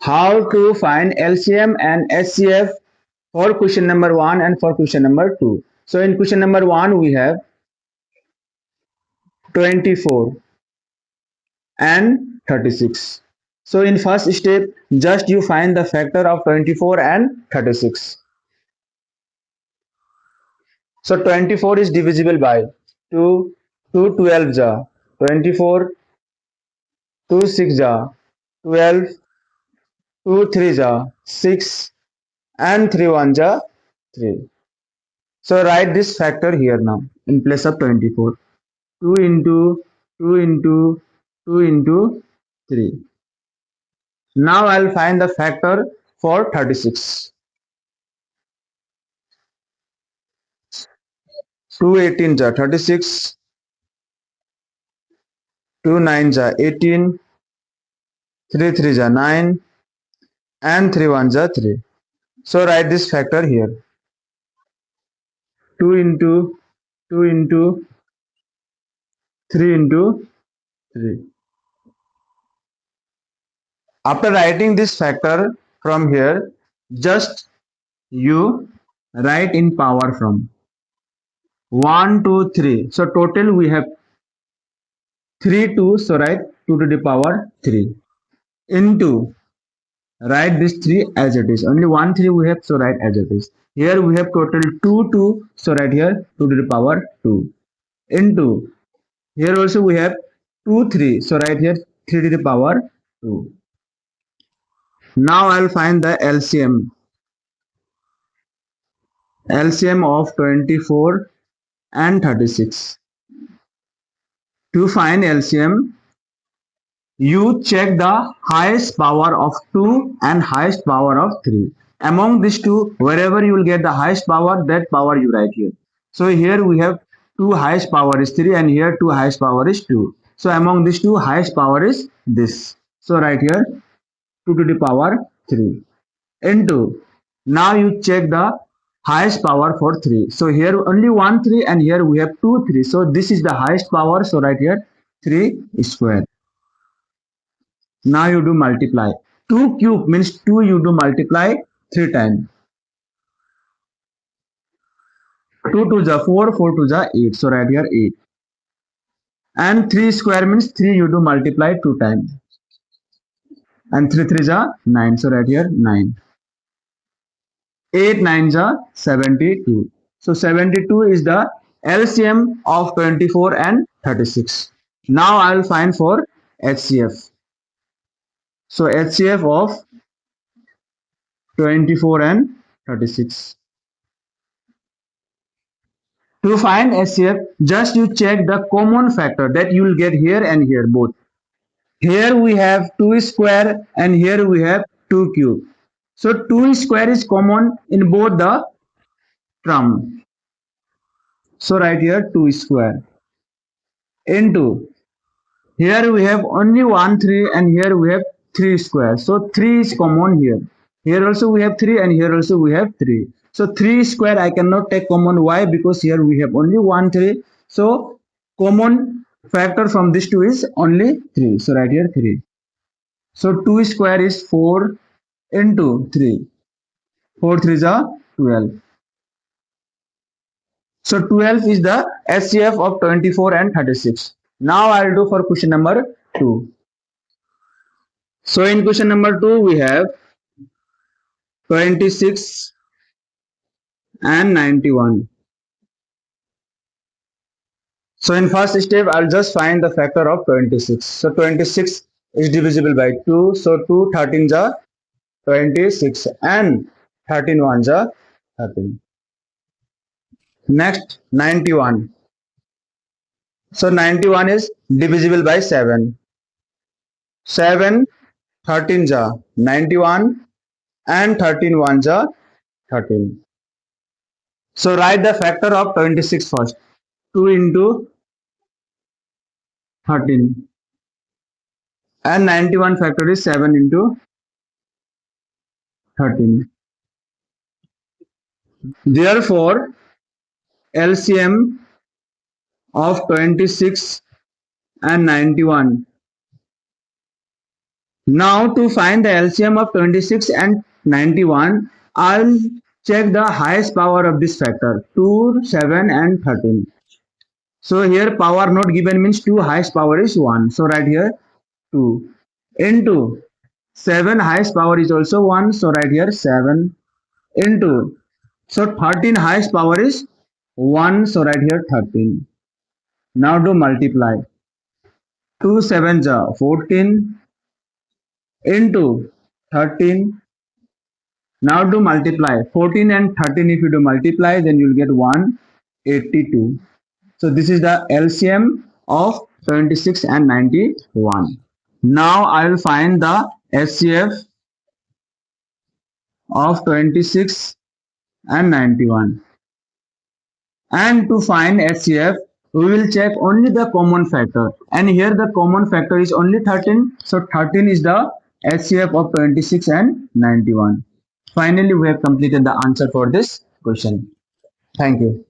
how to find LCM and HCF for question number 1 and for question number 2. So in question number 1 we have 24 and 36. So in first step just you find the factor of 24 and 36. So 24 is divisible by 2, 2 12 ja, 24, 2 6 ja, 12, 2 3 ja, 6 and 3 1 ja, 3. So write this factor here now in place of 24. 2 into 2 into 2 into 3. Now I'll find the factor for 36. 2 18 ja 36, 2 9 ja 18, 3 3 ja 9 and 3 1 ja 3. So write this factor here. 2 into 2 into 3 into 3. After writing this factor from here, just you write in power from 1 2 3. So total we have 3 2. So write 2 to the power 3 into, write this 3 as it is. Only 1 3 we have, so write as it is. Here we have total 2 2. So write here 2 to the power 2 into, here also we have 2 3. So write here 3 to the power 2. Now I'll find the LCM. LCM of 24 and 36. To find LCM, you check the highest power of 2 and highest power of 3. Among these two, wherever you will get the highest power, that power you write here. So here we have 2 highest power is 3 and here 2 highest power is 2. So among these two, highest power is this. So write here 2 to the power 3 into, now you check the highest power for 3. So here only 1 3 and here we have 2 3. So this is the highest power. So write here 3 square. Now you do multiply. 2 cube means 2 you do multiply 3 times. 2 2 ja 4, 4 2 ja 8. So write here 8. And 3 square means 3 you do multiply 2 times. And 3 3 ja 9. So write here 9. 8 9 ja 72. So 72 is the LCM of 24 and 36. Now I will find for HCF. So HCF of 24 and 36. To find HCF, just you check the common factor that you will get here and here both. Here we have 2 square and here we have 2 cube. So 2 square is common in both the term. So write here 2 square into, here we have only 1 3 and here we have 3 square. So 3 is common here. Here also we have 3 and here also we have 3. So 3 square I cannot take common. Why? Because here we have only 1 3. So common factor from this two is only 3. So write here 3. So 2 square is 4 into 3. 4 3 is 12. So 12 is the HCF of 24 and 36. Now I will do for question number 2. So in question number 2 we have 26 and 91. So in first step I'll just find the factor of 26. So 26 is divisible by 2. So 2 13 ja 26 and 13 1 ja 13. Next 91. So 91 is divisible by 7. 7 13 ja 91 and 13 1 ja 13. So write the factor of 26 first. 2 into 13 and 91 factor is 7 into 13. Therefore LCM of 26 and 91 Now to find the LCM of 26 and 91, I'll check the highest power of this factor 2, 7 and 13. So here power not given means 2 highest power is 1. So right here 2 into 7 highest power is also 1. So right here 7 into, so 13 highest power is 1. So right here 13. Now do multiply. 2 sevens are 14 into 13. Now do multiply. 14 and 13 if you do multiply then you'll get 182. So this is the LCM of 26 and 91. Now I will find the HCF of 26 and 91. And to find HCF, we will check only the common factor. And here the common factor is only 13. So 13 is the HCF of 26 and 91. Finally, we have completed the answer for this question. Thank you.